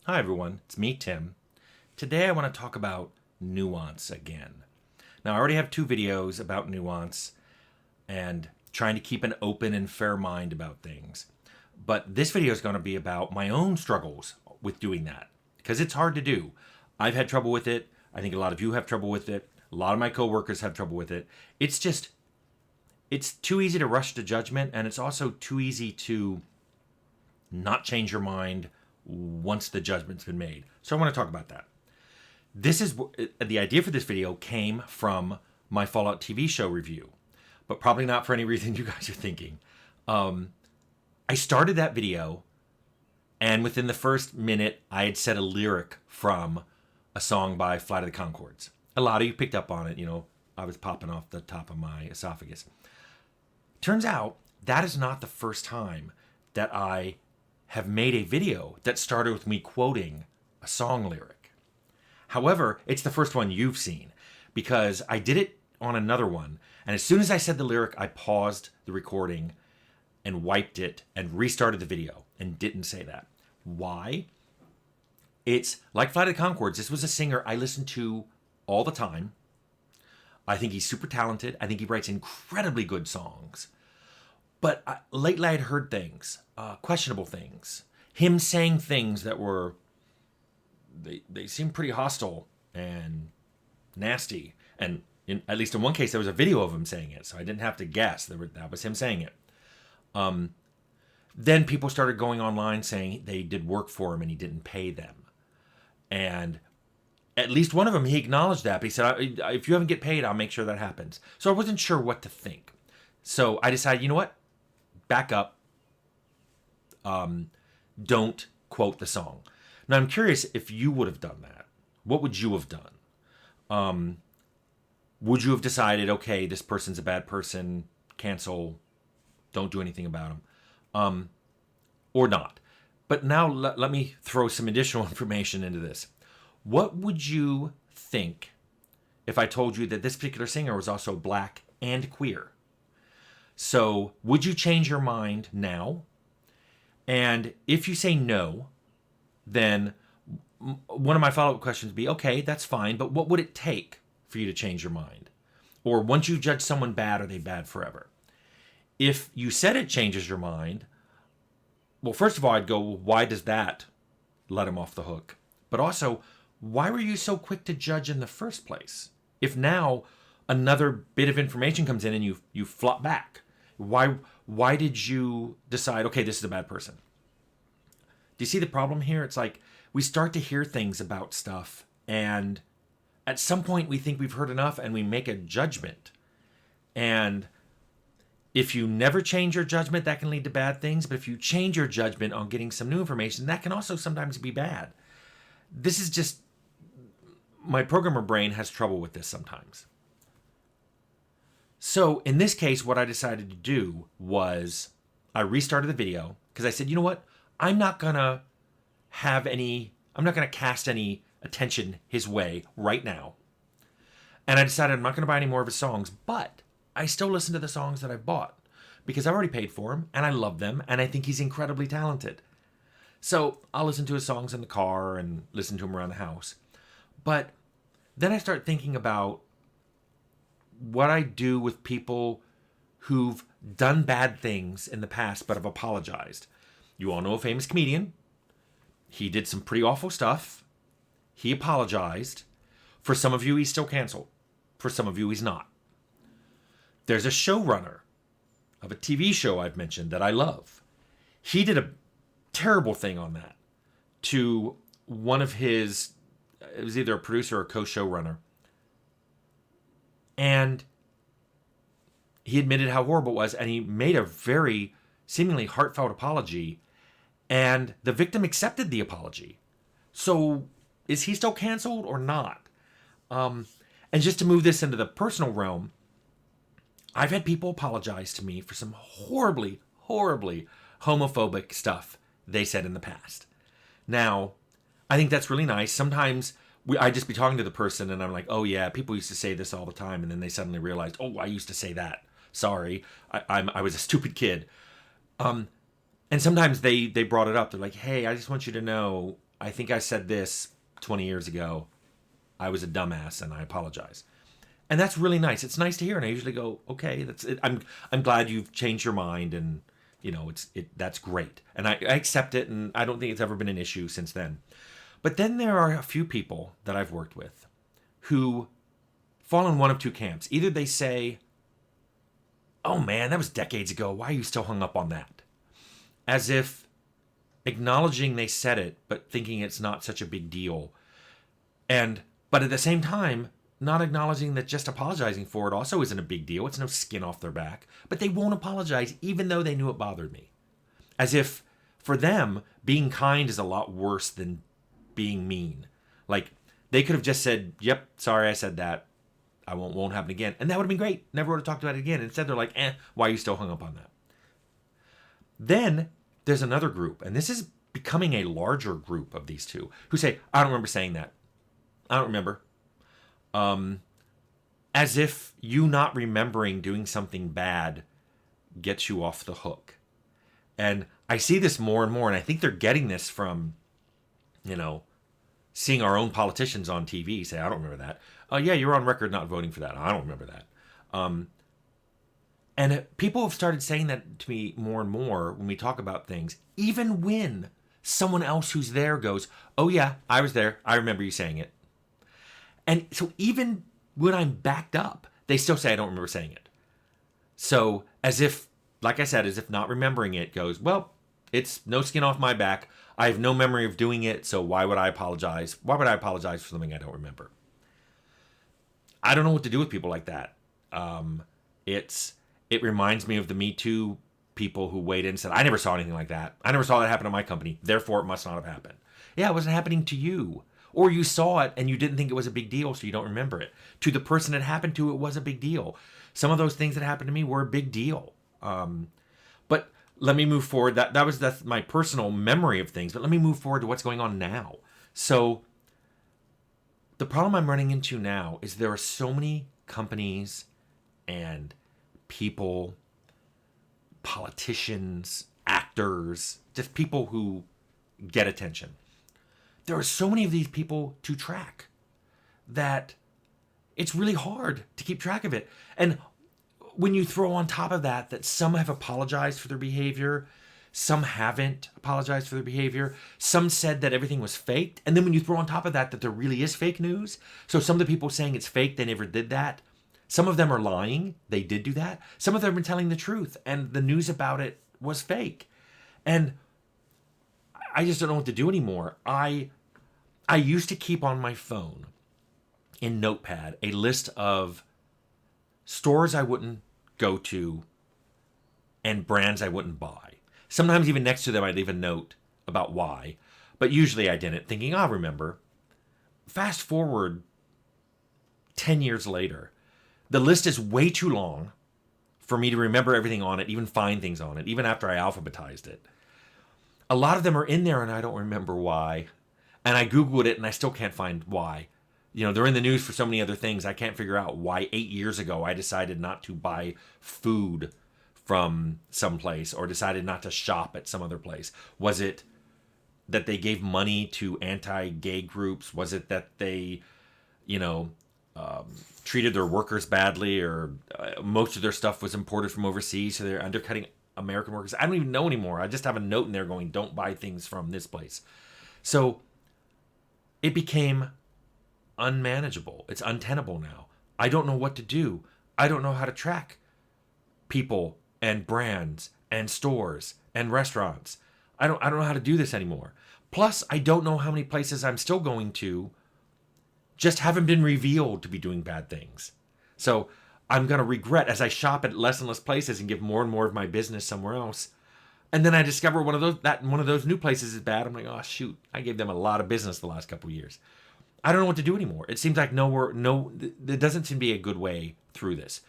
Hi everyone, it's me, Tim. Today I want to talk about nuance again. Now I already have 2 videos about nuance and trying to keep an open and fair mind about things. But this video is going to be about my own struggles with doing that because it's hard to do. I've had trouble with it. I think a lot of you have trouble with it. A lot of my coworkers have trouble with it. It's too easy to rush to judgment, and it's also too easy to not change your mind once the judgment's been made. So I want to talk about that. The idea for this video came from my Fallout TV show review, but probably not for any reason you guys are thinking. I started that video, and within the first minute, I had said a lyric from a song by Flight of the Conchords. A lot of you picked up on it. I was popping off the top of my esophagus. Turns out that is not the first time that I have made a video that started with me quoting a song lyric. However, it's the first one you've seen because I did it on another one, and as soon as I said the lyric, I paused the recording and wiped it and restarted the video and didn't say that. Why? It's like Flight of the Conchords. This was a singer I listened to all the time. I think he's super talented. I think he writes incredibly good songs. But lately I had heard things, questionable things. Him saying things that were, they seemed pretty hostile and nasty. And at least in one case, there was a video of him saying it, so I didn't have to guess. That was him saying it. Then people started going online saying they did work for him and he didn't pay them. And at least one of them, he acknowledged that. But he said, if you haven't get paid, I'll make sure that happens. So I wasn't sure what to think. So I decided, you know what? Back up. Don't quote the song. Now, I'm curious if you would have done that. What would you have done? Would you have decided, okay, this person's a bad person, cancel, don't do anything about him, or not? But now let me throw some additional information into this. What would you think if I told you that this particular singer was also black and queer? So would you change your mind now? And if you say no, then one of my follow-up questions would be, okay, that's fine, but what would it take for you to change your mind? Or once you judge someone bad, are they bad forever? If you said it changes your mind, well, first of all, I'd go, well, why does that let him off the hook? But also, why were you so quick to judge in the first place? If now another bit of information comes in and you flop back, why did you decide, okay, this is a bad person? Do you see the problem here? It's like we start to hear things about stuff, and at some point we think we've heard enough and we make a judgment. And if you never change your judgment, that can lead to bad things. But if you change your judgment on getting some new information, that can also sometimes be bad. This is just, my programmer brain has trouble with this sometimes. So in this case, what I decided to do was I restarted the video because I said, you know what? I'm not going to cast any attention his way right now. And I decided I'm not going to buy any more of his songs, but I still listen to the songs that I bought because I already paid for them and I love them and I think he's incredibly talented. So I'll listen to his songs in the car and listen to him around the house. But then I start thinking about what I do with people who've done bad things in the past but have apologized. You all know a famous comedian. He did some pretty awful stuff. He apologized. For some of you, he's still canceled. For some of you, he's not. There's a showrunner of a TV show I've mentioned that I love. He did a terrible thing on that to one of his, it was either a producer or co-showrunner. And he admitted how horrible it was, and he made a very seemingly heartfelt apology, and the victim accepted the apology. So is he still canceled or not? And just to move this into the personal realm, I've had people apologize to me for some horribly, horribly homophobic stuff they said in the past. Now, I think that's really nice. Sometimes I just be talking to the person and I'm like, oh yeah, people used to say this all the time. And then they suddenly realized, oh, I used to say that. Sorry, I was a stupid kid. And sometimes they brought it up. They're like, hey, I just want you to know I think I said this 20 years ago. I was a dumbass and I apologize. And that's really nice. It's nice to hear. And I usually go, okay, that's it. I'm glad you've changed your mind, and that's great. And I accept it, and I don't think it's ever been an issue since then. But then there are a few people that I've worked with who fall in one of two camps. Either they say, oh man, that was decades ago. Why are you still hung up on that? As if acknowledging they said it, but thinking it's not such a big deal. But at the same time, not acknowledging that just apologizing for it also isn't a big deal. It's no skin off their back. But they won't apologize even though they knew it bothered me. As if for them, being kind is a lot worse than being mean. Like, they could have just said, yep, sorry I said that. I won't happen again. And that would have been great. Never would have talked about it again. Instead, they're like, why are you still hung up on that? Then there's another group, and this is becoming a larger group of these two, who say, I don't remember saying that. I don't remember. As if you not remembering doing something bad gets you off the hook. And I see this more and more, and I think they're getting this from, seeing our own politicians on TV say, I don't remember that. Oh, yeah, you're on record not voting for that. I don't remember that. And people have started saying that to me more and more when we talk about things, even when someone else who's there goes, oh, yeah, I was there. I remember you saying it. And so even when I'm backed up, they still say I don't remember saying it. So as if, like I said, as if not remembering it goes, well, it's no skin off my back. I have no memory of doing it, so why would I apologize? Why would I apologize for something I don't remember? I don't know what to do with people like that. It reminds me of the Me Too people who weighed in and said, I never saw anything like that. I never saw that happen in my company. Therefore, it must not have happened. Yeah, it wasn't happening to you. Or you saw it and you didn't think it was a big deal, so you don't remember it. To the person it happened to, it was a big deal. Some of those things that happened to me were a big deal. But let me move forward. That's my personal memory of things. But let me move forward to what's going on now. So the problem I'm running into now is there are so many companies and people, politicians, actors, just people who get attention. There are so many of these people to track that it's really hard to keep track of it. And when you throw on top of that some have apologized for their behavior, some haven't apologized for their behavior, some said that everything was faked. And then when you throw on top of that there really is fake news. So some of the people saying it's fake, they never did that. Some of them are lying. They did do that. Some of them are telling the truth, and the news about it was fake. And I just don't know what to do anymore. I used to keep on my phone in Notepad a list of stores I wouldn't go to and brands I wouldn't buy. Sometimes even next to them I'd leave a note about why, but usually I didn't, thinking, I'll remember. Fast forward 10 years later, the list is way too long for me to remember everything on it, even find things on it, even after I alphabetized it. A lot of them are in there and I don't remember why. And I Googled it and I still can't find why. They're in the news for so many other things. I can't figure out why 8 years ago I decided not to buy food from someplace or decided not to shop at some other place. Was it that they gave money to anti-gay groups? Was it that they, treated their workers badly, or most of their stuff was imported from overseas, so they're undercutting American workers? I don't even know anymore. I just have a note in there going, don't buy things from this place. So it became unmanageable. It's untenable now. I don't know what to do. I don't know how to track people and brands and stores and restaurants. I don't know how to do this anymore. Plus, I don't know how many places I'm still going to just haven't been revealed to be doing bad things. So I'm going to regret as I shop at less and less places and give more and more of my business somewhere else. And then I discover one of those new places is bad. I'm like, oh shoot, I gave them a lot of business the last couple of years. I don't know what to do anymore. It seems like there doesn't seem to be a good way through this.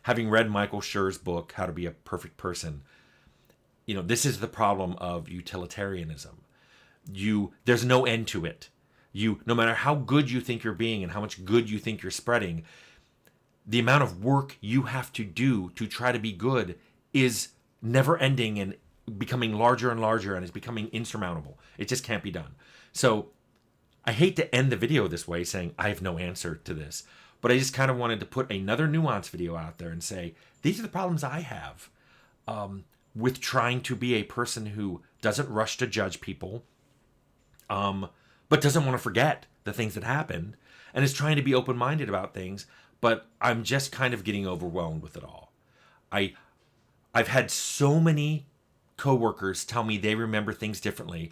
Having read Michael Schur's book, How to Be a Perfect Person, this is the problem of utilitarianism. There's no end to it. No matter how good you think you're being and how much good you think you're spreading, the amount of work you have to do to try to be good is never ending and becoming larger and larger, and it's becoming insurmountable. It just can't be done. So I hate to end the video this way saying I have no answer to this, but I just kind of wanted to put another Nuance video out there and say, these are the problems I have with trying to be a person who doesn't rush to judge people, but doesn't want to forget the things that happened, and is trying to be open-minded about things, but I'm just kind of getting overwhelmed with it all. I've had so many coworkers tell me they remember things differently.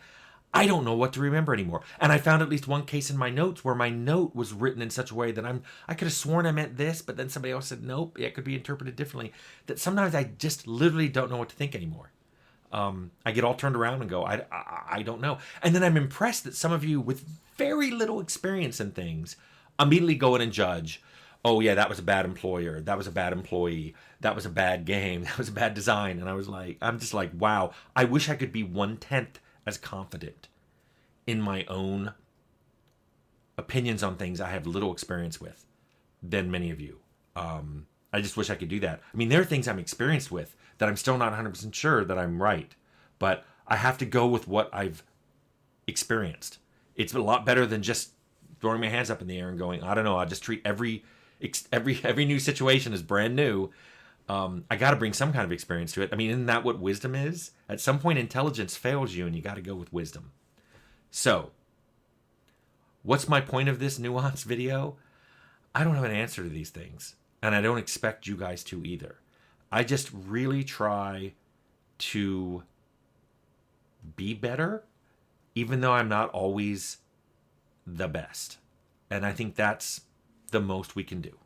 I don't know what to remember anymore. And I found at least one case in my notes where my note was written in such a way that I could have sworn I meant this, but then somebody else said, nope, it could be interpreted differently. That sometimes I just literally don't know what to think anymore. I get all turned around and go, I don't know. And then I'm impressed that some of you with very little experience in things immediately go in and judge. Oh yeah, that was a bad employer. That was a bad employee. That was a bad game. That was a bad design. And I'm just like, wow, I wish I could be 1/10 as confident in my own opinions on things I have little experience with than many of you. I just wish I could do that. I mean, there are things I'm experienced with that I'm still not 100% sure that I'm right, but I have to go with what I've experienced. It's a lot better than just throwing my hands up in the air and going, I don't know, I'll just treat every new situation as brand new. I got to bring some kind of experience to it. I mean, isn't that what wisdom is? At some point, intelligence fails you, and you got to go with wisdom. So, what's my point of this Nuance video? I don't have an answer to these things, and I don't expect you guys to either. I just really try to be better, even though I'm not always the best. And I think that's the most we can do.